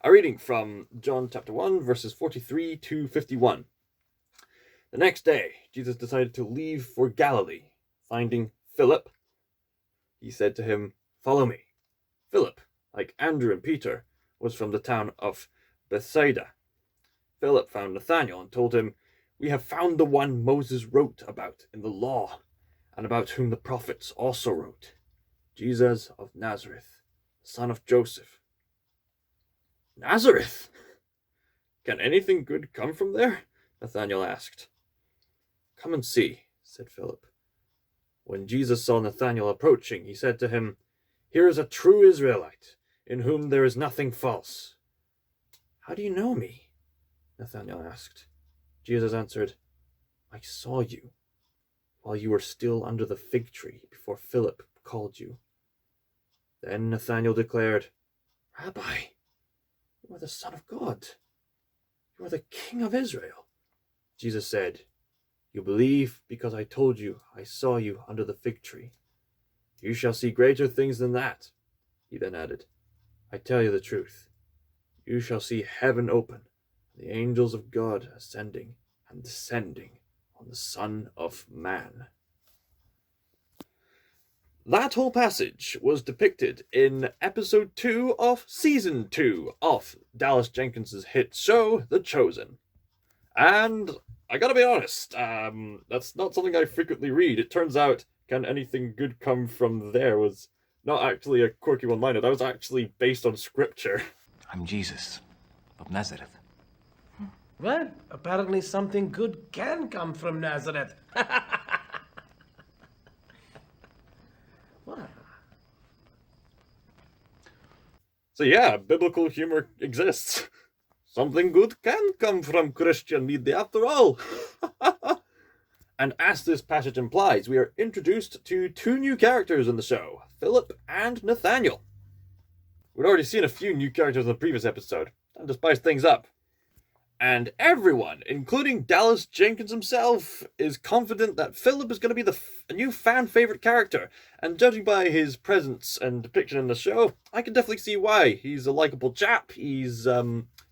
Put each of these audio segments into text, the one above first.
A reading from John chapter 1, verses 43 to 51. The next day, Jesus decided to leave for Galilee. Finding Philip, he said to him, "Follow me." Philip, like Andrew and Peter, was from the town of Bethsaida. Philip found Nathaniel and told him, "We have found the one Moses wrote about in the law, and about whom the prophets also wrote, Jesus of Nazareth, the son of Joseph." "Nazareth? Can anything good come from there?" Nathanael asked. "Come and see," said Philip. When Jesus saw Nathanael approaching, he said to him, "Here is a true Israelite, in whom there is nothing false." "How do you know me?" Nathanael asked. Jesus answered, "I saw you while you were still under the fig tree before Philip called you." Then Nathanael declared, "Rabbi, you are the Son of God. You are the King of Israel." Jesus said, "You believe because I told you I saw you under the fig tree. You shall see greater things than that." He then added, "I tell you the truth. You shall see heaven open, and the angels of God ascending and descending on the Son of Man." That whole passage was depicted in episode 2 of season 2 of Dallas Jenkins' hit show, The Chosen. And I gotta be honest, that's not something I frequently read. It turns out, "Can anything good come from there?" was not actually a quirky one-liner. That was actually based on scripture. I'm Jesus of Nazareth. Well, apparently something good can come from Nazareth. What? So yeah, biblical humor exists. Something good can come from Christian media after all. And as this passage implies, we are introduced to two new characters in the show, Philip and Nathaniel. We'd already seen a few new characters in the previous episode, and to spice things up. And everyone, including Dallas Jenkins himself, is confident that Philip is going to be a new fan-favorite character. And judging by his presence and depiction in the show, I can definitely see why. He's a likable chap, he's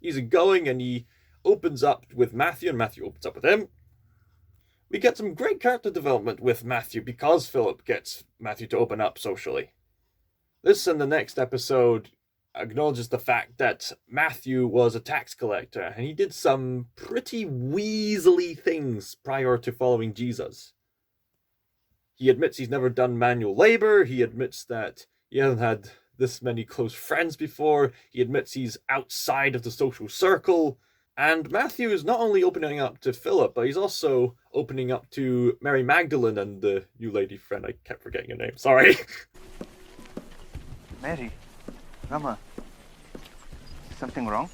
easygoing, and he opens up with Matthew, and Matthew opens up with him. We get some great character development with Matthew because Philip gets Matthew to open up socially. This and the next episode acknowledges the fact that Matthew was a tax collector and he did some pretty weaselly things prior to following Jesus. He admits he's never done manual labor, he admits that he hasn't had this many close friends before, he admits he's outside of the social circle, and Matthew is not only opening up to Philip, but he's also opening up to Mary Magdalene and the new lady friend. I kept forgetting her name, sorry. Mary, Rama, is something wrong?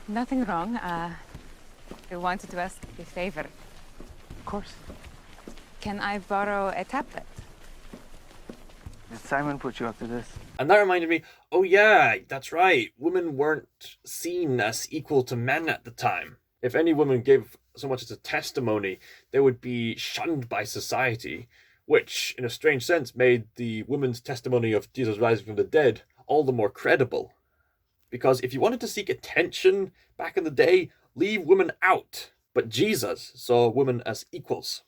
Nothing wrong. I wanted to ask a favor. Of course. Can I borrow a tablet? Did Simon put you up to this? And that reminded me, oh yeah, that's right, women weren't seen as equal to men at the time. If any woman gave so much as a testimony, they would be shunned by society, which, in a strange sense, made the woman's testimony of Jesus rising from the dead all the more credible. Because if you wanted to seek attention back in the day, leave women out. But Jesus saw women as equals.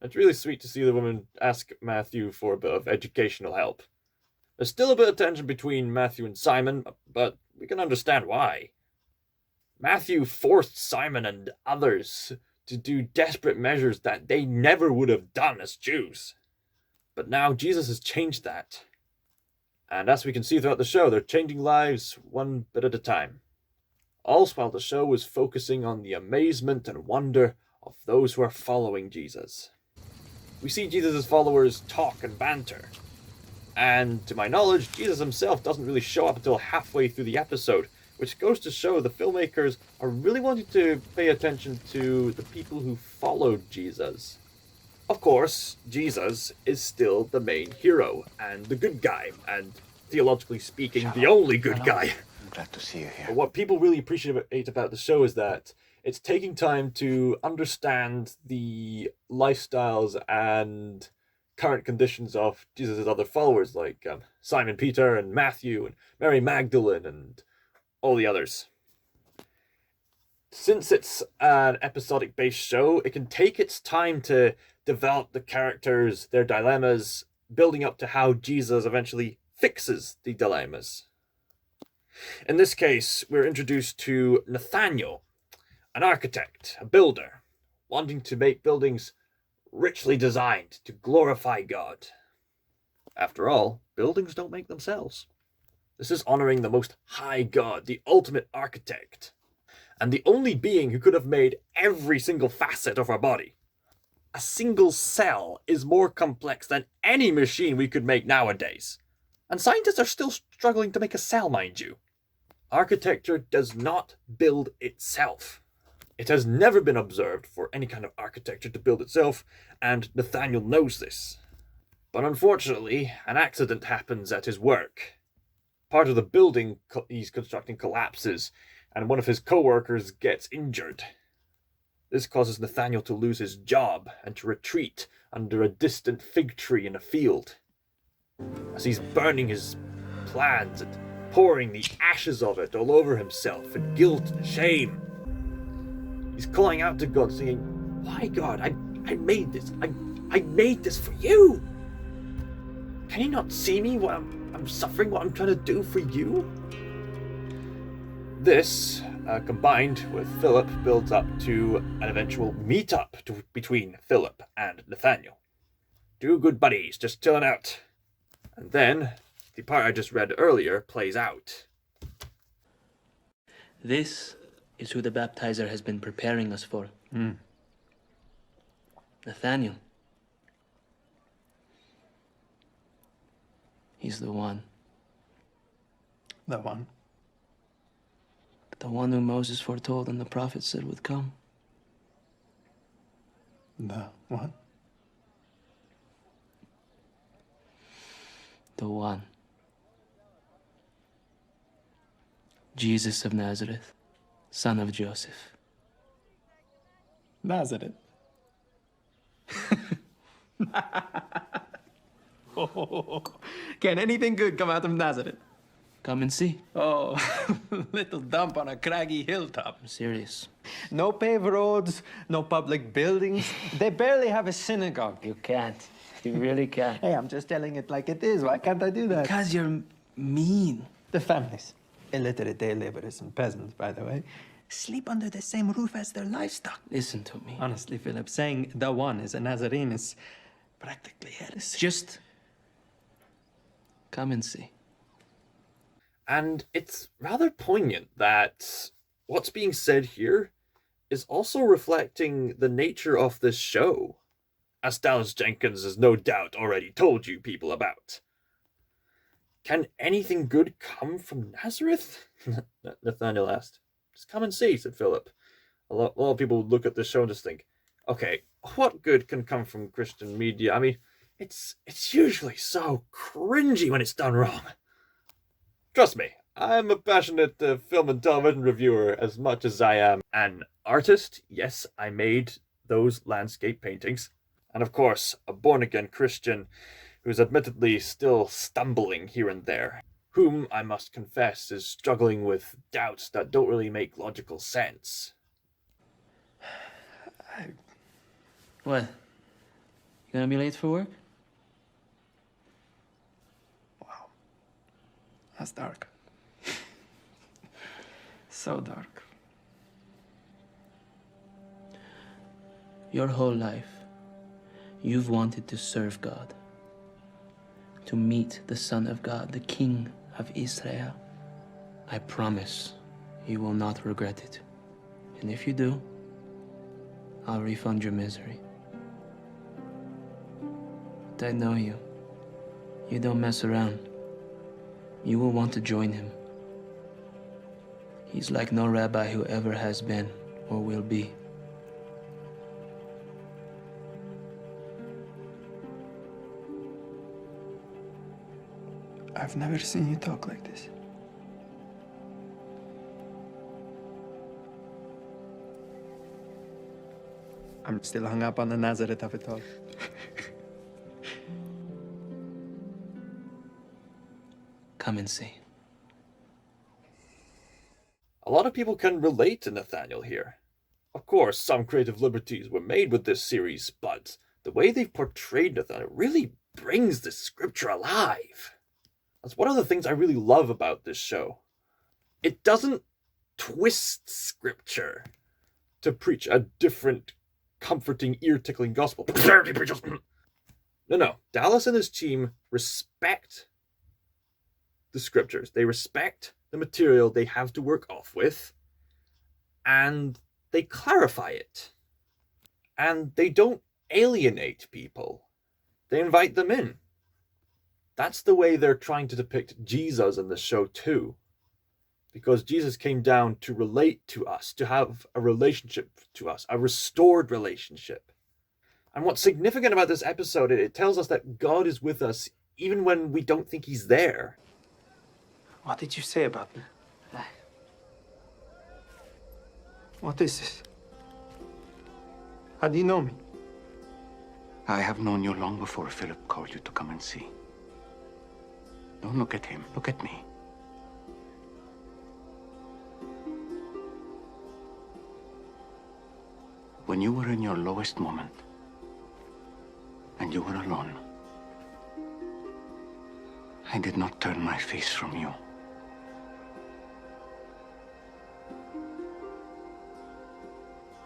It's really sweet to see the woman ask Matthew for a bit of educational help. There's still a bit of tension between Matthew and Simon, but we can understand why. Matthew forced Simon and others to do desperate measures that they never would have done as Jews. But now Jesus has changed that. And as we can see throughout the show, they're changing lives one bit at a time. All while the show is focusing on the amazement and wonder of those who are following Jesus. We see Jesus' followers talk and banter. And to my knowledge, Jesus himself doesn't really show up until halfway through the episode, which goes to show the filmmakers are really wanting to pay attention to the people who followed Jesus. Of course, Jesus is still the main hero, and the good guy, and theologically speaking, the only good guy. I'm glad to see you here. But what people really appreciate about the show is that it's taking time to understand the lifestyles and current conditions of Jesus' other followers, like Simon Peter and Matthew and Mary Magdalene and all the others. Since it's an episodic based show, it can take its time to develop the characters, their dilemmas, building up to how Jesus eventually fixes the dilemmas. In this case, we're introduced to Nathaniel, an architect, a builder, wanting to make buildings richly designed to glorify God. After all, buildings don't make themselves. This is honoring the most high God, the ultimate architect, and the only being who could have made every single facet of our body. A single cell is more complex than any machine we could make nowadays. And scientists are still struggling to make a cell, mind you. Architecture does not build itself. It has never been observed for any kind of architecture to build itself, and Nathaniel knows this. But unfortunately, an accident happens at his work. Part of the building he's constructing collapses, and one of his co-workers gets injured. This causes Nathaniel to lose his job and to retreat under a distant fig tree in a field. As he's burning his plans and pouring the ashes of it all over himself in guilt and shame, he's calling out to God, saying, "Why, God? I made this. I made this for you. Can you not see me while I'm suffering, what I'm trying to do for you?" This, combined with Phillip, builds up to an eventual meet-up between Phillip and Nathaniel. Two good buddies just chilling out. And then, the part I just read earlier plays out. This is who the baptizer has been preparing us for. Nathaniel. He's the one. The one. The one who Moses foretold and the prophet said would come. The one? The one. Jesus of Nazareth, son of Joseph. Nazareth. Can anything good come out of Nazareth? Come and see. Oh, little dump on a craggy hilltop. I'm serious. No paved roads, no public buildings. They barely have a synagogue. You can't. You really can't. Hey, I'm just telling it like it is. Why can't I do that? Because you're mean. The families, illiterate day laborers and peasants, by the way, sleep under the same roof as their livestock. Listen to me. Honestly, Philip, saying the one is a Nazarene is practically heresy. Just come and see. And it's rather poignant that what's being said here is also reflecting the nature of this show, as Dallas Jenkins has no doubt already told you people about. Can anything good come from Nazareth? Nathaniel asked. Just come and see, said Phillip. A lot of people look at this show and just think, okay, what good can come from Christian media? I mean, it's usually so cringy when it's done wrong. Trust me, I'm a passionate film and television reviewer as much as I am an artist. Yes, I made those landscape paintings. And of course, a born-again Christian who's admittedly still stumbling here and there, whom, I must confess, is struggling with doubts that don't really make logical sense. What? You gonna be late for work? Wow. That's dark. So dark. Your whole life, you've wanted to serve God, to meet the Son of God, the King of Israel. I promise you will not regret it. And if you do, I'll refund your misery. But I know you. You don't mess around. You will want to join him. He's like no rabbi who ever has been or will be. I've never seen you talk like this. I'm still hung up on the Nazareth of it all. Come and see. A lot of people can relate to Nathaniel here. Of course, some creative liberties were made with this series, but the way they've portrayed Nathaniel really brings the scripture alive. That's one of the things I really love about this show. It doesn't twist scripture to preach a different, comforting, ear-tickling gospel. No. Dallas and his team respect the scriptures. They respect the material they have to work off with, and they clarify it. And they don't alienate people. They invite them in. That's the way they're trying to depict Jesus in the show too. Because Jesus came down to relate to us, to have a relationship to us, a restored relationship. And what's significant about this episode, it tells us that God is with us even when we don't think he's there. What did you say about me? What is this? How do you know me? I have known you long before Phillip called you to come and see. Don't look at him, look at me. When you were in your lowest moment, and you were alone, I did not turn my face from you.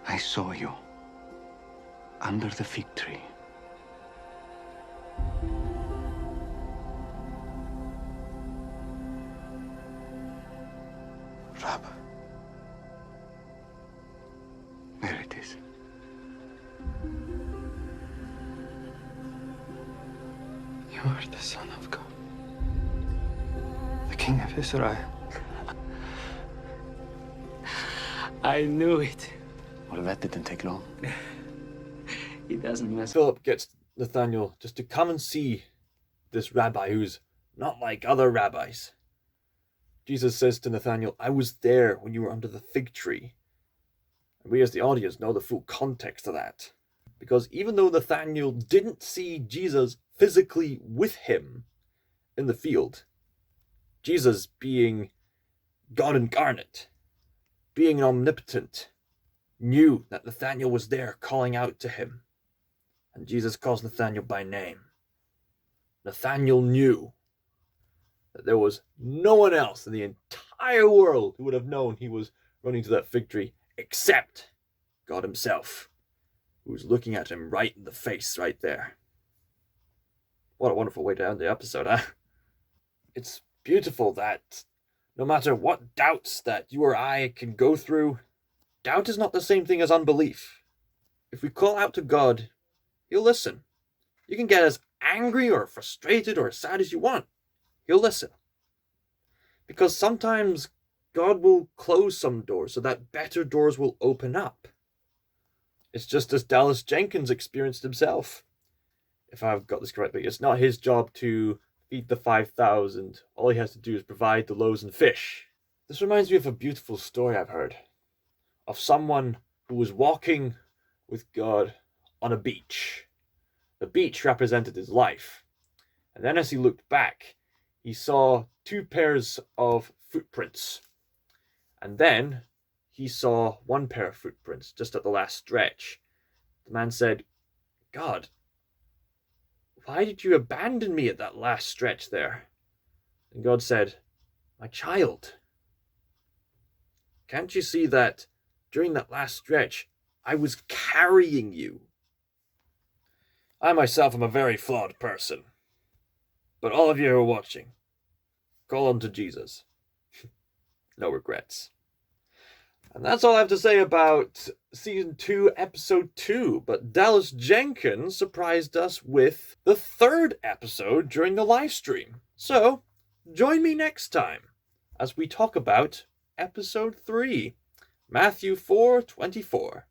I saw you under the fig tree. Rabbi. There it is. You are the Son of God, the King of Israel. I knew it. Well, that didn't take long. He doesn't mess. Phillip gets Nathaniel just to come and see this rabbi who's not like other rabbis. Jesus says to Nathaniel, I was there when you were under the fig tree. And we as the audience know the full context of that. Because even though Nathaniel didn't see Jesus physically with him in the field, Jesus being God incarnate, being omnipotent, knew that Nathaniel was there calling out to him. And Jesus calls Nathaniel by name. Nathaniel knew that there was no one else in the entire world who would have known he was running to that fig tree except God himself, who was looking at him right in the face right there. What a wonderful way to end the episode, huh? It's beautiful that no matter what doubts that you or I can go through, doubt is not the same thing as unbelief. If we call out to God, he'll listen. You can get as angry or frustrated or sad as you want. He'll listen. Because sometimes God will close some doors so that better doors will open up. It's just as Dallas Jenkins experienced himself. If I've got this correctly, it's not his job to feed the 5,000. All he has to do is provide the loaves and fish. This reminds me of a beautiful story I've heard of someone who was walking with God on a beach. The beach represented his life. And then as he looked back, he saw 2 pairs of footprints. And then he saw 1 pair of footprints just at the last stretch. The man said, God, why did you abandon me at that last stretch there? And God said, my child, can't you see that during that last stretch, I was carrying you? I myself am a very flawed person. But all of you who are watching, call on to Jesus. No regrets. And that's all I have to say about Season 2, Episode 2. But Dallas Jenkins surprised us with the 3rd episode during the live stream. So, join me next time as we talk about Episode 3, Matthew 4:24.